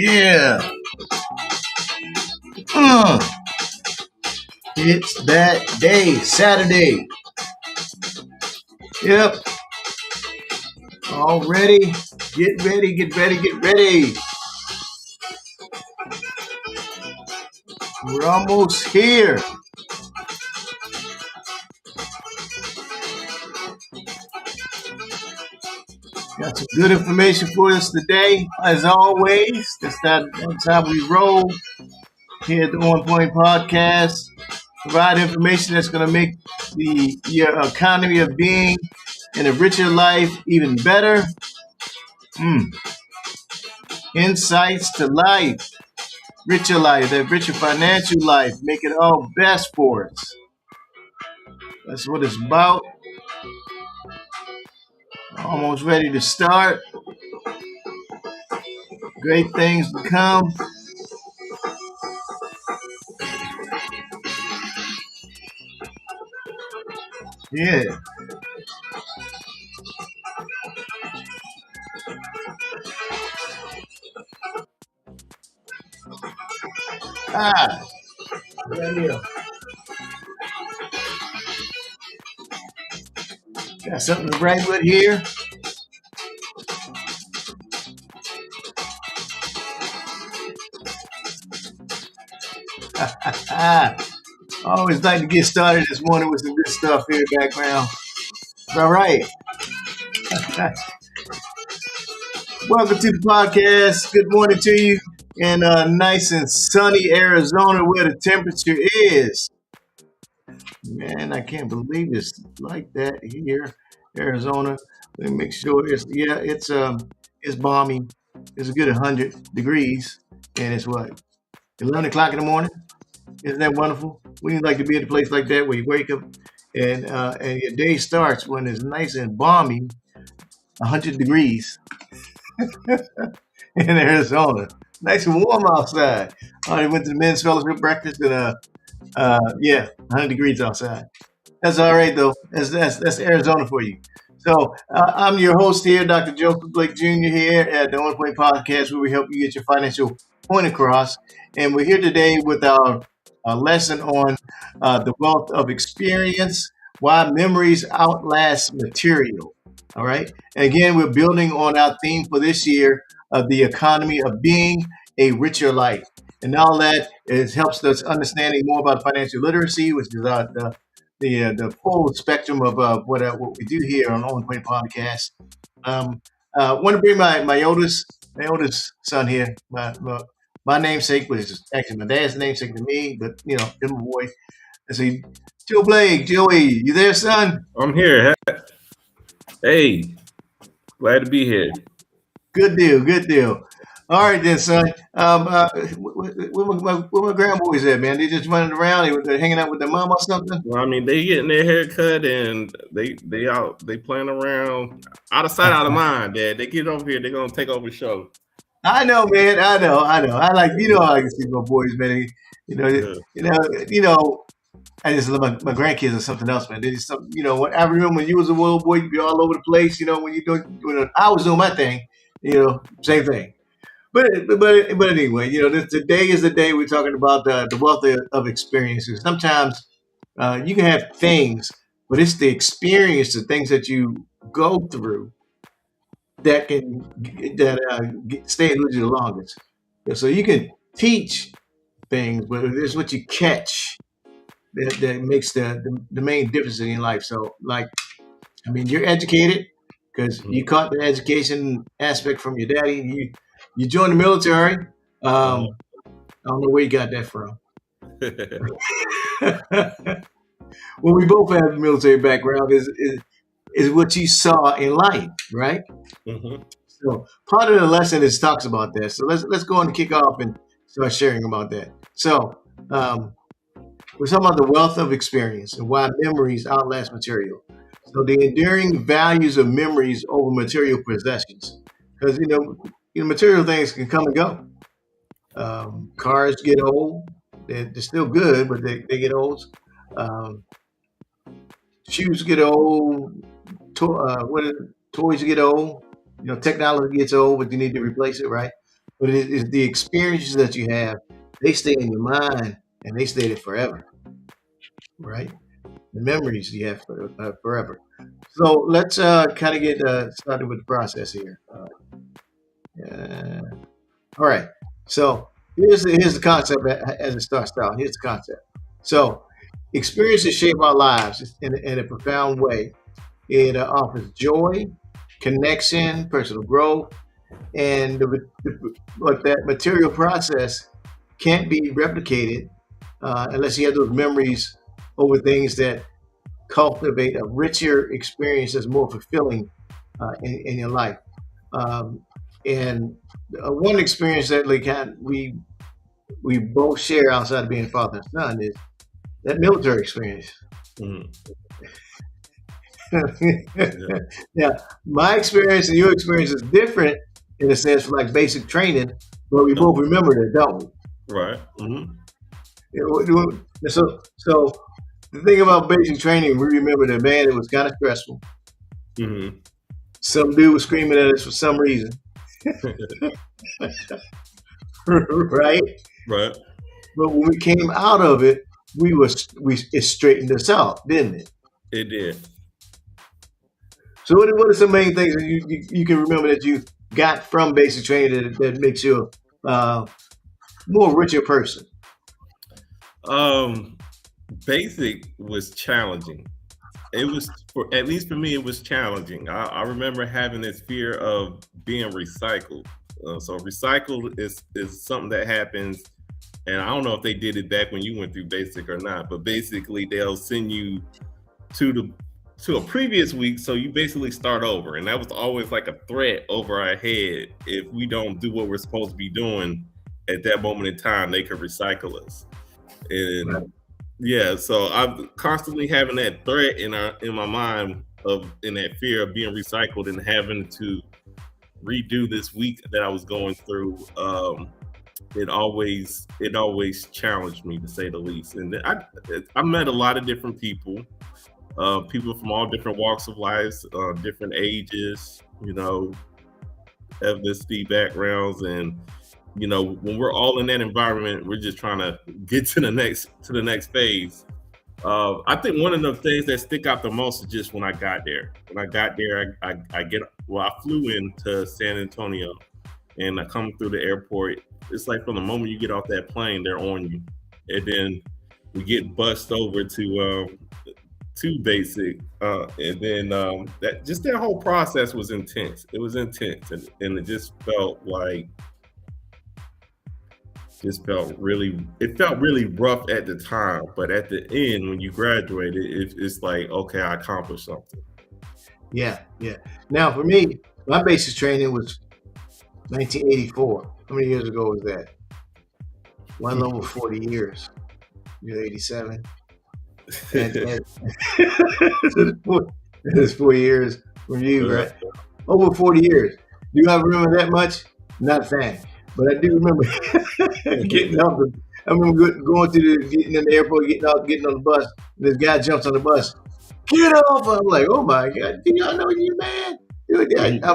Yeah. Uh, it's that day, Saturday. Yep. All ready. Get ready, get ready, get ready. We're almost here. Got some good information for us today, as always. That's how we roll here at the On Point Podcast. Provide information that's going to make your economy of being and a richer life even better. Insights to life, richer life, that richer financial life, make it all best for us. That's what it's about. Almost ready to start. Great things to come. Yeah. Ah, right here. Got something to write with here. Ah, I always like to get started this morning with some good stuff here in the background. All right. Welcome to the podcast. Good morning to you in nice and sunny Arizona where the temperature is. Man, I can't believe it's like that here, Arizona. Let me make sure it's balmy. It's a good 100 degrees, and it's what 11 o'clock in the morning. Isn't that wonderful? Wouldn't you like to be at a place like that where you wake up and your day starts when it's nice and balmy, 100 degrees in Arizona, nice and warm outside. I went to the men's fellowship breakfast and 100 degrees outside. That's all right though. That's Arizona for you. So I'm your host here, Dr. Joseph Blake Jr. here at the On Point Podcast, where we help you get your financial point across. And we're here today with our lesson on the wealth of experience, why memories outlast material. All right. And again, we're building on our theme for this year of the economy of being a richer life. And all that is helps us understanding more about financial literacy, which is the full spectrum of what we do here on On Point Podcast. I want to bring my oldest son here, my namesake, which is actually my dad's namesake to me, but him a boy. I say, Joey, you there, son? I'm here. Hey, glad to be here. Good deal, good deal. All right then, son. Where my grandboys at, man? They just running around. They're hanging out with their mom or something. Well, I mean, they getting their hair cut and they playing around out of sight, out of mind. Dad, they get over here, they're gonna take over the show. I know, man. I know. I like I like to see my boys, man. You know, Yeah. I just love my grandkids or something else, man. They just something, I remember when you was a little boy, you'd be all over the place. When I was doing my thing, same thing. But anyway, today is the day we're talking about the wealth of experiences. Sometimes you can have things, but it's the experience, the things that you go through that can stay with you the longest. So you can teach things, but it's what you catch that makes the main difference in your life. So, like, I mean, you're educated because you caught the education aspect from your daddy. You joined the military. I don't know where you got that from. Well, we both have a military background. Is what you saw in life, right? Mhm. So part of the lesson is talks about that. So let's go on and kick off and start sharing about that. So we're talking about the wealth of experience and why memories outlast material. So the enduring values of memories over material possessions, because material things can come and go. Cars get old; they're still good, but they get old. Um, Shoes get old. Toys get old. Technology gets old, but you need to replace it, right? but it's the experiences that you have. They stay in your mind and they stay there forever, right? The memories you have forever. So let's kind of get started with the process here. Uh, all right. So here's the concept as it starts out. Here's the concept. So experiences shape our lives in a profound way. It offers joy, connection, personal growth, and but that material process can't be replicated unless you have those memories over things that cultivate a richer experience that's more fulfilling in your life. Um, and one experience that we both share outside of being father and son is that military experience. Mhm. Yeah. Yeah, my experience and your experience is different in a sense for like basic training, but we both remember that, don't we? Right. Hmm. So the thing about basic training, we remember that man, it was kind of stressful. Hmm. Some dude was screaming at us for some reason, right? Right. But when we came out of it, we it straightened us out, didn't it? It did. So what are some main things that you can remember that you got from basic training that makes you uh, more richer person? Um, Basic was challenging. It was for at least for me. It was challenging. I remember having this fear of being recycled. So recycled is something that happens, and I don't know if they did it back when you went through basic or not. But basically, they'll send you to the to a previous week, so you basically start over, and that was always like a threat over our head. If we don't do what we're supposed to be doing at that moment in time, they could recycle us. Right. And yeah, so I'm constantly having that threat in my mind of in that fear of being recycled and having to redo this week that I was going through. It always challenged me to say the least. And I met a lot of different people, people from all different walks of life, different ages, ethnicity backgrounds, and when we're all in that environment, we're just trying to get to the next phase. I think one of the things that stick out the most is just when I got there. When I got there, I flew into San Antonio, and I come through the airport. It's like from the moment you get off that plane, they're on you, and then we get bussed over to basic, and then that whole process was intense. It was intense, and it felt really rough at the time, but at the end when you graduated, it's like, okay, I accomplished something. Yeah, yeah. Now for me, my basic training was 1984. How many years ago was that? Well over 40 years. You're 87, and it's 4 years from you, Uh, right? Over 40 years. Do I remember that much? Not a thing. But I do remember getting off the. I remember going to getting in the airport, getting on the bus. And this guy jumps on the bus. Get off! I'm like, oh my god, do y'all know you, man? Dude,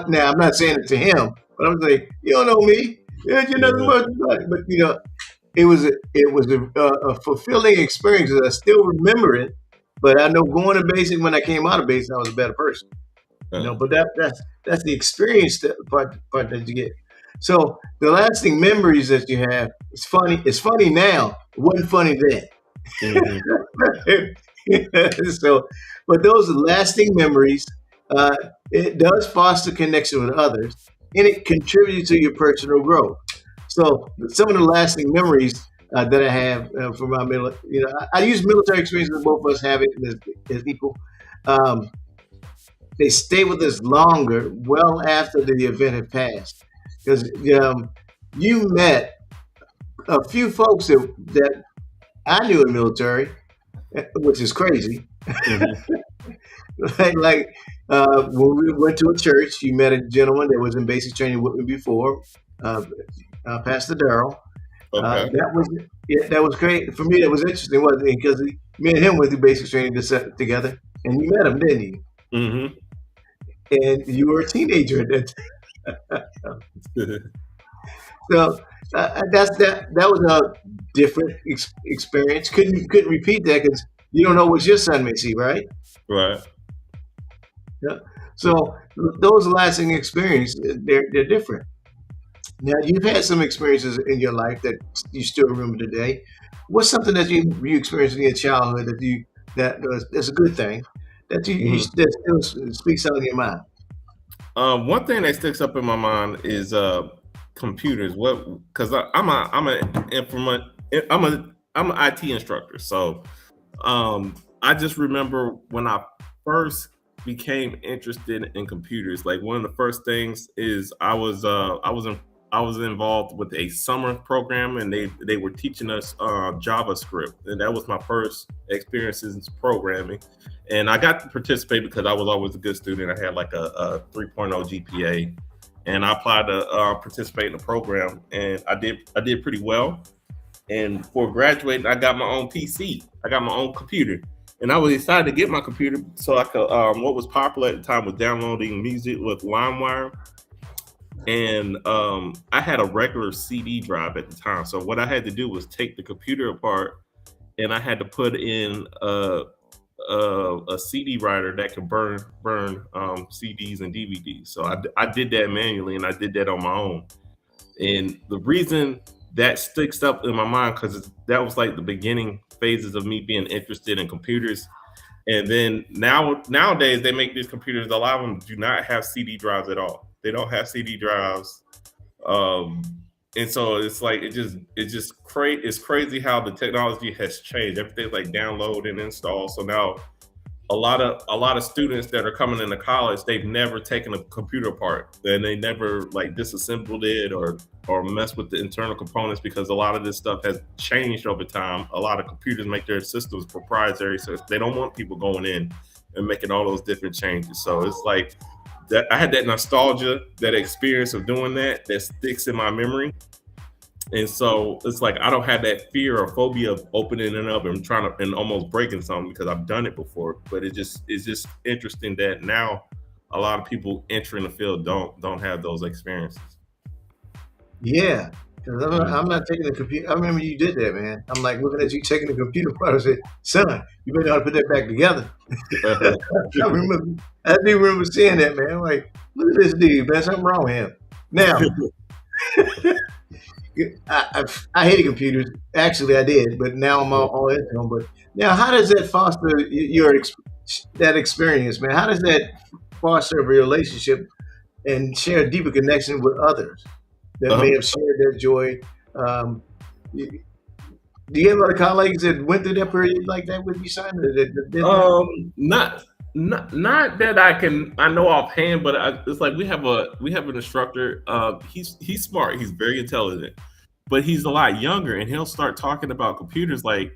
now I'm not saying it to him, but I'm saying you don't know me. You're nothing yeah, but it was a fulfilling experience. I still remember it, but I know going to basic when I came out of basic, I was a better person. uh, But that's the experience part that you get. So the lasting memories that you have, it's funny. It's funny now. It wasn't funny then. mhm, So, but those lasting memories, uh, it does foster connection with others, and it contributes to your personal growth. So, some of the lasting memories that I have from my I use military experiences. Both of us have it as equal. Um, they stay with us longer, well after the event had passed, because you met a few folks that I knew in the military, which is crazy. mhm, When we went to a church, you met a gentleman that was in basic training with me before, uh, Pastor Darrell. okay, That was great for me. That was interesting, wasn't it? Because me and him went through basic training together, and you met him, didn't you? mhm, And you were a teenager at that time. So that was a different experience. Couldn't repeat that because you don't know what your son may see, right? Right. Yeah. So those lasting experiences, they're different. Now you've had some experiences in your life that you still remember today. What's something that you experienced in your childhood that's a good thing that still speaks out of your mind? One thing that sticks up in my mind is computers. What? Because I'm an IT instructor. So I just remember when I first became interested in computers. Like one of the first things is I was involved with a summer program, and they were teaching us JavaScript, and that was my first experiences in programming. And I got to participate because I was always a good student. I had like a 3.0 GPA, and I applied to participate in the program, and I did pretty well. And for graduating, I got my own PC. I got my own computer, and I was excited to get my computer so I could. What was popular at the time was downloading music with LimeWire, and I had a regular CD drive at the time. So what I had to do was take the computer apart, and I had to put in a CD writer that could burn CDs and DVDs. So I did that manually, and I did that on my own. And the reason that sticks up in my mind because that was like the beginning phases of me being interested in computers. And then nowadays they make these computers. A lot of them do not have CD drives at all. They don't have CD drives, um, and so it's like it's crazy how the technology has changed. Everything's like download and install. So now a lot of students that are coming into college, they've never taken a computer apart and they never like disassembled it or messed with the internal components because a lot of this stuff has changed over time. A lot of computers make their systems proprietary, so they don't want people going in and making all those different changes. So it's like that I had that nostalgia, that experience of doing that sticks in my memory. And so it's like I don't have that fear or phobia of opening it up and trying to and almost breaking something because I've done it before. But it's just interesting that now a lot of people entering the field don't have those experiences. Yeah, because I'm not taking the computer. I remember you did that, man. I'm like looking at you taking the computer apart. I said, "Son, you better know how to put that back together." I remember, I do remember seeing that, man. I'm like, look at this dude, man. Something wrong with him. Now, I hated computers. Actually, I did, but now I'm all into them. But now, how does that foster that experience, man? How does that foster a relationship and share a deeper connection with others that may Uh-huh. have shared their joy? Um, y- do you have other colleagues that went through that period like that with you, son? That did that? Not that I know offhand, but it's like we have an instructor. He's smart. He's very intelligent, but he's a lot younger, and he'll start talking about computers and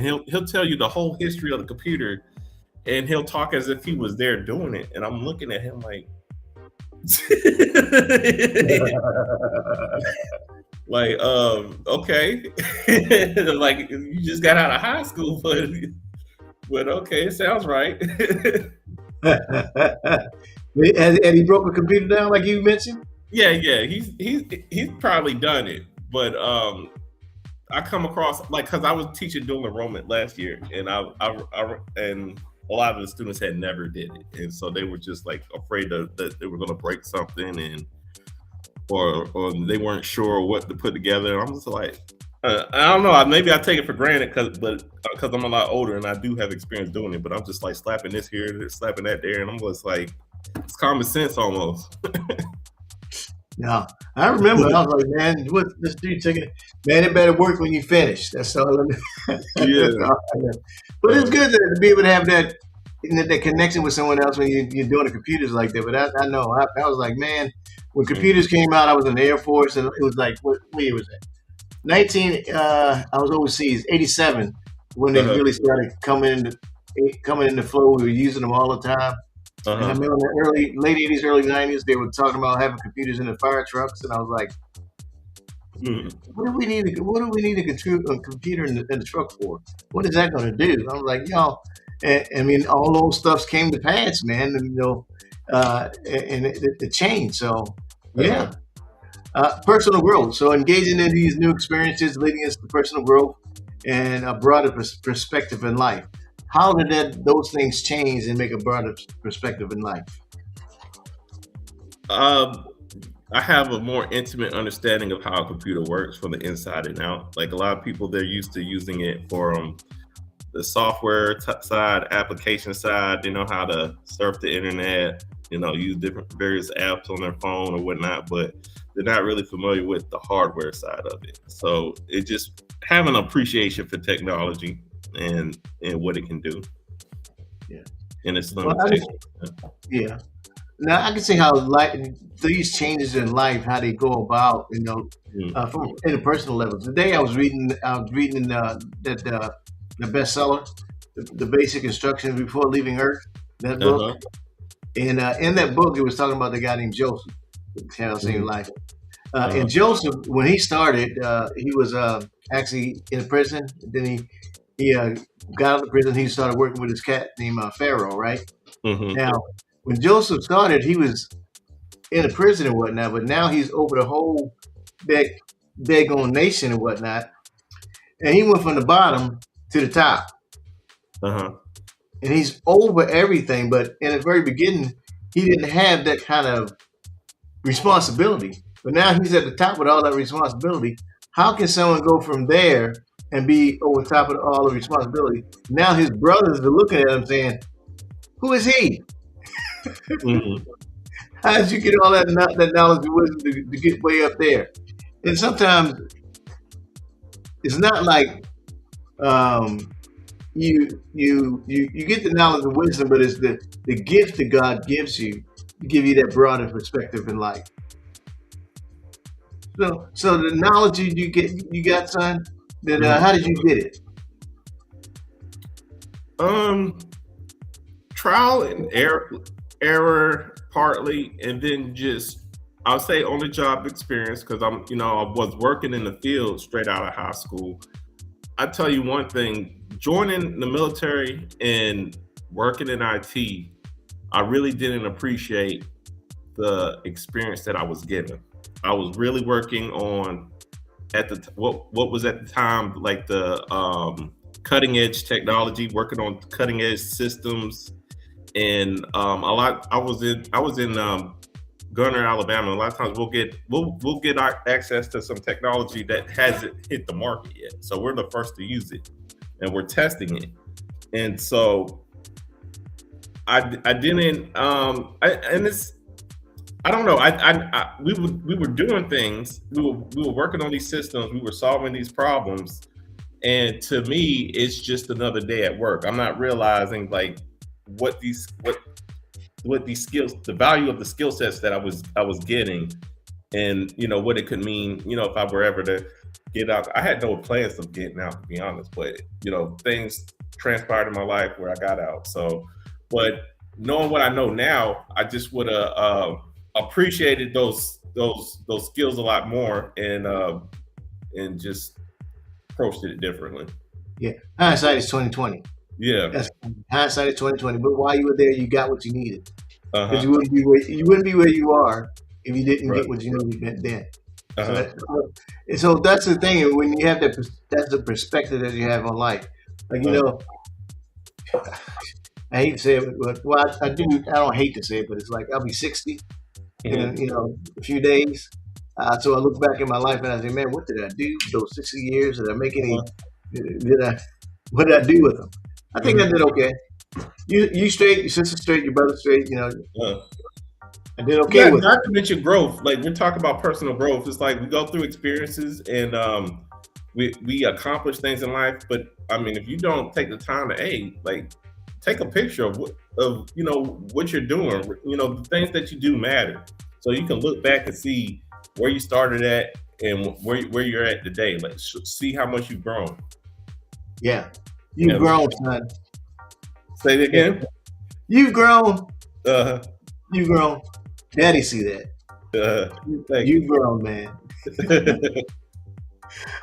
he'll tell you the whole history of the computer, and he'll talk as if he was there doing it, and I'm looking at him like, like okay, like you just got out of high school, but okay, it sounds right. And he broke a computer down like you mentioned. Yeah, yeah, he's probably done it, but I come across like because I was teaching dual enrollment last year, and and a lot of the students had never did it, and so they were just like afraid that they were going to break something, and or they weren't sure what to put together. And I'm just like, I don't know. Maybe I take it for granted because I'm a lot older and I do have experience doing it, but I'm just like slapping this here, slapping that there, and I'm just like, it's common sense almost. No, I remember. I was like, man, what this dude taking? Man, it better work when you finish. That's all. That's Yeah. all I know. But it's good to be able to have that connection with someone else when you're doing the computers like that. But I know I was like, man, when computers came out, I was in the Air Force, and it was like, what year was that? 19. I was overseas. 87 when they Uh-huh. really started coming into flow. We were using them all the time. And I Uh-huh. remember in the late 80s, early 90s, they were talking about having computers in the fire trucks, and I was like, Mhm. what do we need a computer in the truck for? What is that going to do? I was like, y'all, I mean, all those stuffs came to pass, man, and the change. So, yeah. Uh-huh. Personal growth. So engaging in these new experiences leading us to personal growth and a broader perspective in life. How did those things change and make a broader perspective in life? Um, I have a more intimate understanding of how a computer works from the inside and out. Like a lot of people, they're used to using it for the software side, application side. They know how to surf the internet, use different various apps on their phone or whatnot, but they're not really familiar with the hardware side of it. So it just have an appreciation for technology and what it can do Yeah. and its Well, limitations. yeah. Now I can see how these changes in life, how they go about, Mm. from interpersonal levels. Today I was reading that the bestseller, the basic instructions before leaving Earth. That book, Uh-huh. and in that book, it was talking about the guy named Joseph, how seen Mhm. life. Uh-huh. And Joseph, when he started, he was actually in prison. Then he got out of prison. He started working with his cat named Pharaoh. Right Hmm. now, when Joseph started, he was in a prison and whatnot. But now he's over the whole big, big on nation and whatnot. And he went from the bottom to the top, Uh-huh. and he's over everything. But in the very beginning, he didn't have that kind of responsibility. But now he's at the top with all that responsibility. How can someone go from there and be over top of all the responsibility? Now his brothers are looking at him saying, "Who is he? Hmm. How did you get all that knowledge and wisdom to get way up there?" And sometimes it's not like um, you get the knowledge and wisdom, but it's the gift that God gives you to give you that broader perspective in life. So the knowledge you got, son. That Hmm. how did you get it? Um, Trial and error partly, and then just I'll say on the job experience because I was working in the field straight out of high school. I tell you one thing, joining the military and working in IT, I really didn't appreciate the experience that I was given. I was really working on what was at the time like the cutting edge technology, working on cutting edge systems, and a lot. I was in Gunner, Alabama. A lot of times we'll get our access to some technology that hasn't hit the market yet, so we're the first to use it, and we're testing it. And so I didn't and it's I don't know. We were doing things. We were working on these systems. We were solving these problems. And to me, it's just another day at work. I'm not realizing like what these what these skills, the value of the skill sets that I was getting, and what it could mean. If I were ever to get out, I had no plans of getting out, to be honest. But things transpired in my life where I got out. So, but knowing what I know now, I just would have appreciated those skills a lot more, and just approached it differently. Yeah, hindsight is 2020. Yeah. That's hindsight is 2020. But while you were there, you got what you needed Uh because huh. you wouldn't be where you are if you didn't Right. get what you needed then. Uh So huh. so that's the thing. When you have that's the perspective that you have on life. Like Uh I hate to say it, but well, I do. I don't hate to say it, but it's like I'll be 60 in huh. a few days. So I look back in my life and I say, man, what did I do those 60 years? Did I make any? Uh Did I? What did I do with them? I think I huh. did okay. You straight, your sister straight, your brother straight. Uh, I did okay yeah, with it. not to mention growth. Like we're talking about personal growth. It's like we go through experiences and we accomplish things in life. But I mean, if you don't take the time to like take a picture of what you're doing. The things that you do matter. So you can look back and see where you started at and where you're at today. Like see how much you've grown. Yeah, you've Yeah. grown, son. Say it Yeah. again. You've grown. Uh, You've grown. Daddy see that. Thank You've grown, man.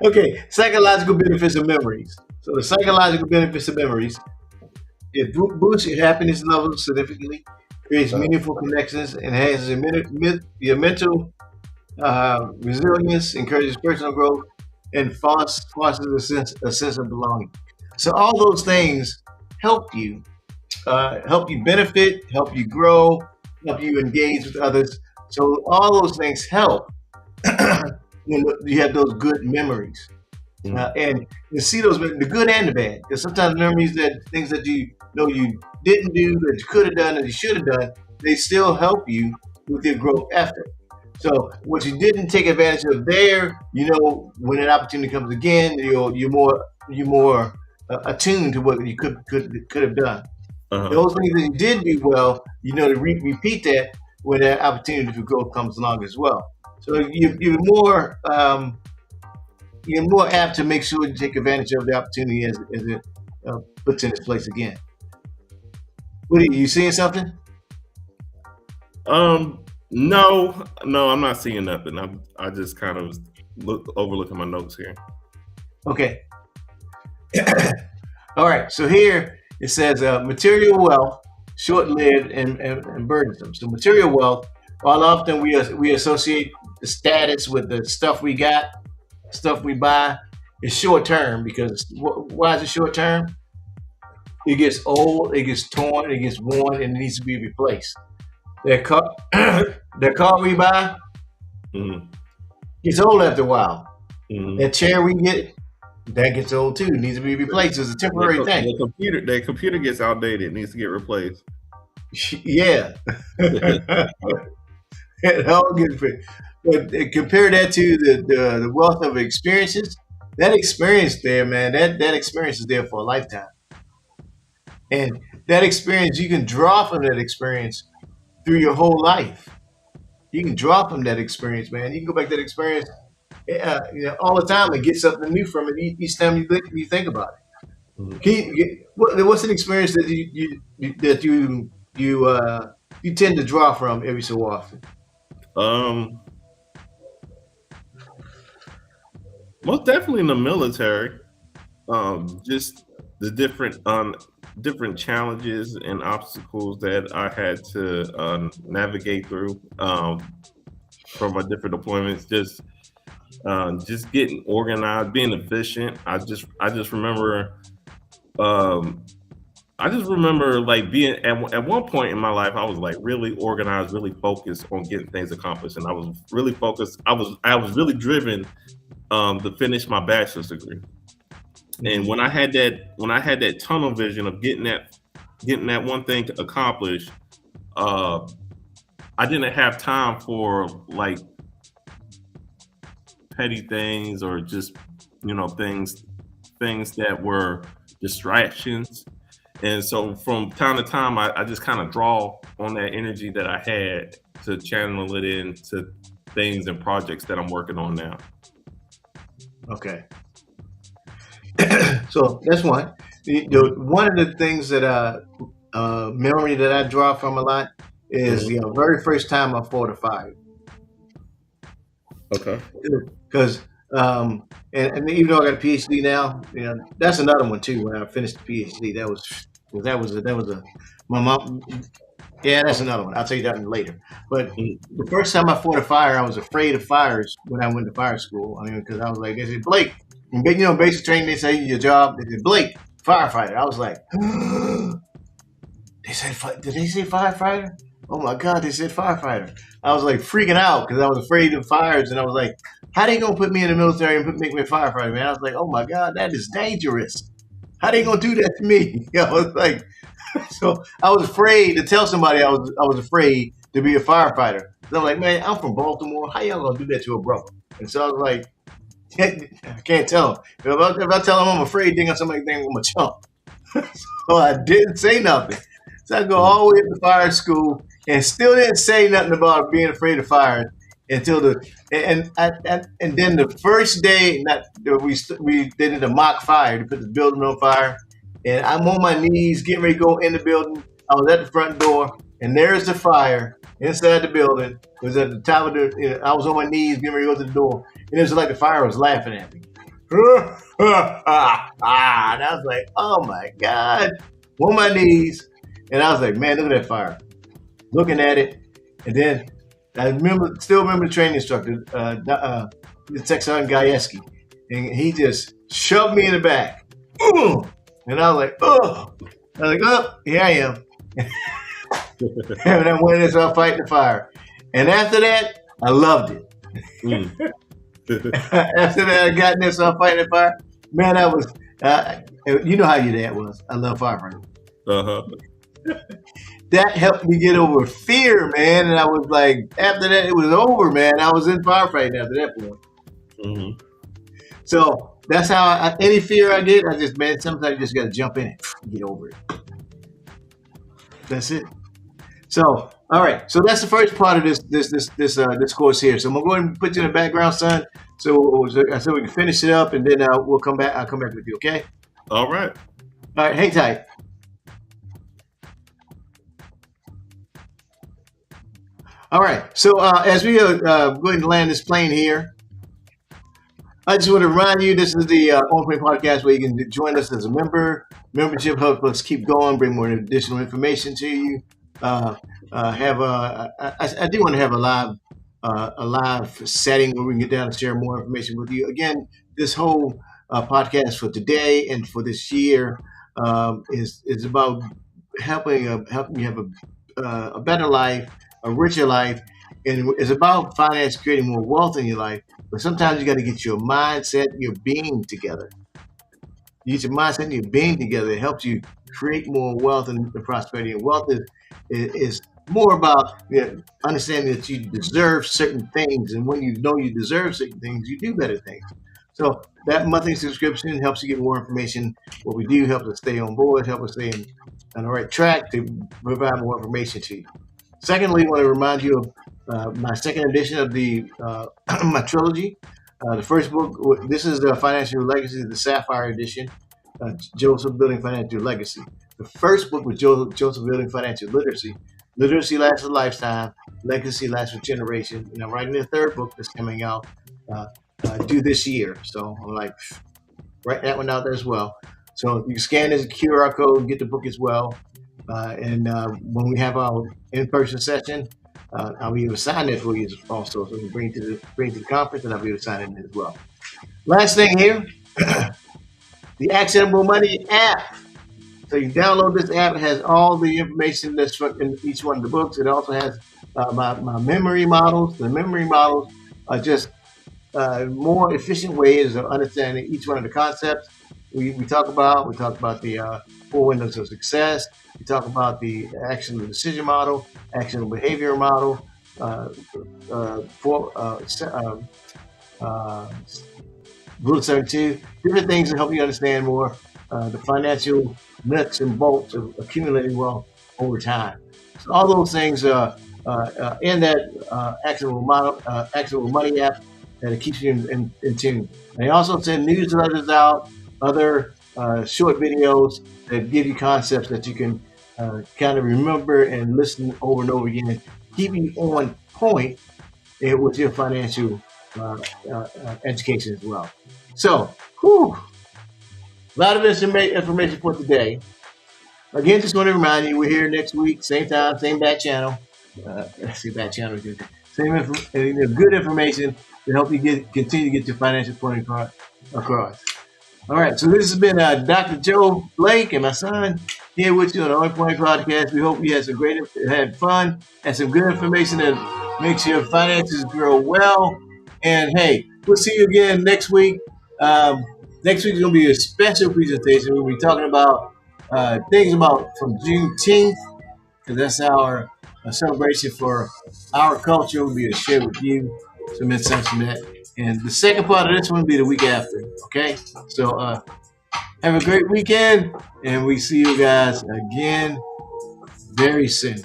Okay, psychological benefits of memories. So the psychological benefits of memories: it boosts your happiness levels significantly, creates you. meaningful connections, enhances your mental resilience, encourages personal growth, and fosters a sense of belonging. So all those things help you benefit, help you grow, help you engage with others. So all those things help when you have those good memories. And you see those the good and the bad. Because sometimes memories that things that you know you didn't do that you could have done that you should have done, they still help you with your growth effort. So what you didn't take advantage of there, when an opportunity comes again, you're more attuned to what you could have done. Uh-huh. Those things that you did do well, to repeat that when that opportunity for growth comes along as well. So you're more apt to make sure you take advantage of the opportunity as it puts in its place again. What are you seeing something? No, no, I'm not seeing nothing. I just kind of overlooking my notes here. Okay. All right. So here it says material wealth, short-lived and burdensome. So material wealth, while often we associate the status with the stuff we got, stuff we buy, is short term because why is it short term? It gets old, it gets torn, it gets worn, and it needs to be replaced. That car, that car we buy Hmm. gets old after a while. Hmm. That chair we get, that gets old too. It needs to be replaced. It's a temporary thing. The computer gets outdated. It needs to get replaced. Yeah. It all gets but compare that to the wealth of experiences. That experience there, man, that experience is there for a lifetime. And that experience, you can draw from that experience through your whole life. You can draw from that experience, man. You can go back to that experience all the time and get something new from it each time you think about it. Mhm. What's an experience that you tend to draw from every so often? Um, Most definitely in the military. Just the different challenges and obstacles that I had to navigate through from my different deployments. Just getting organized, being efficient. I just remember um, like being at one point in my life, I was like really organized, really focused on getting things accomplished, and I was really focused. I was really driven to finish my bachelor's degree. And Mhm. when I had that tunnel vision of getting that one thing accomplished, uh, I didn't have time for like petty things or just things that were distractions. And so from time to time, I just kind of draw on that energy that I had to channel it into things and projects that I'm working on now. Okay. So that's one. Hmm. One of the things that memory that I draw from a lot is Hmm. very first time I fought a fire. Okay. Because and even though I got a PhD now, that's another one too. When I finished the PhD, that was a my mom. Yeah, that's another one. I'll tell you that one later. But Mhm. the first time I fought a fire, I was afraid of fires when I went to fire school. I mean, because I was like, they said, Blake, basic training, they say your job. They said, Blake, firefighter. I was like, did they say firefighter? Oh my God, they said firefighter. I was like freaking out because I was afraid of fires. And I was like, how they going to put me in the military and make me a firefighter, man? I was like, oh my God, that is dangerous. How they going to do that to me? I was like, so I was afraid to tell somebody I was afraid to be a firefighter. So I'm like, man, I'm from Baltimore. How y'all gonna do that to a brother? And so I was like, I can't tell him. If I tell him I'm afraid, then somebody think I'm a chump. So I didn't say nothing. So I go Mhm. all the way up to fire school and still didn't say nothing about being afraid of fire until and then the first day that we did a mock fire to put the building on fire, and I'm on my knees getting ready to go in the building. I was at the front door, and there's the fire inside the building. It was at the top of I was on my knees getting ready to go to the door, and it was like the fire was laughing at me. And I was like, oh my God, on my knees. And I was like, man, look at that fire. Looking at it. And then Still remember the training instructor, the Texan Gajewski, and he just shoved me in the back. Boom! And I was like, oh, here I am. And I went and started fighting the fire. And after that, I loved it. After that, I got in there, started fighting the fire. Man, I was, you know how your dad was. I love firefighting. That helped me get over fear, man. And I was like, after that, it was over, man. I was in firefighting after that point. So that's how any fear I get, man, sometimes you just got to jump in it, get over it. That's it. So, all right. So that's the first part of this course here. So I'm gonna go ahead and put you in the background, son. So we can finish it up, and then we'll come back. I'll come back with you. Okay. All right. All right. Hang tight. All right. So as we go ahead and land this plane here, I just want to remind you, this is the On Point Podcast where you can join us as a member. Membership helps us keep going, bring more additional information to you. I do want to have a live setting where we can get down and share more information with you. Again, this whole podcast for today and for this year is about helping you have a better life, a richer life, and it's about finance, creating more wealth in your life. But sometimes you got to get your mindset, your being together. You get your mindset and your being together. It helps you create more wealth and prosperity. And wealth is more about understanding that you deserve certain things. And when you know you deserve certain things, you do better things. So that monthly subscription helps you get more information. What we do helps us stay on board, help us stay on the right track to provide more information to you. Secondly, I want to remind you of my second edition of my trilogy. The first book, this is the Financial Legacy, the Sapphire Edition, Joseph Building Financial Legacy. The first book was Joseph Building Financial Literacy. Literacy lasts a lifetime. Legacy lasts a generation. And I'm writing the third book that's coming out due this year. So I'm like, write that one out there as well. So you can scan this QR code and get the book as well. And when we have our in-person session, I'll be able to sign it for you also. So you bring it to the conference, and I'll be able to sign it as well. Last thing here, the Actionable Money app. So you download this app. It has all the information that's in each one of the books. It also has my memory models. The memory models are just more efficient ways of understanding each one of the concepts we talk about. We talk about the 4 windows of success. We talk about the actionable decision model, actionable behavior model, Rule 72, different things to help you understand more the financial nuts and bolts of accumulating wealth over time. So all those things are in that actionable money app, and it keeps you in tune. They also send newsletters out, other short videos that give you concepts that you can kind of remember and listen over and over again, keep you on point with your financial education as well. So, a lot of information for today. Again, just want to remind you, we're here next week, same time, same bat channel. Same good information to help you continue to get your financial point across. All right, so this has been Dr. Joe Blake and my son here with you on the On Point Podcast. We hope you had fun, and some good information that makes your finances grow well. And hey, we'll see you again next week. Next week is going to be a special presentation. We'll be talking about things from Juneteenth, because that's our celebration for our culture. We'll be able to share with you some insights from that. And the second part of this one will be the week after. Okay? So have a great weekend, and we see you guys again very soon.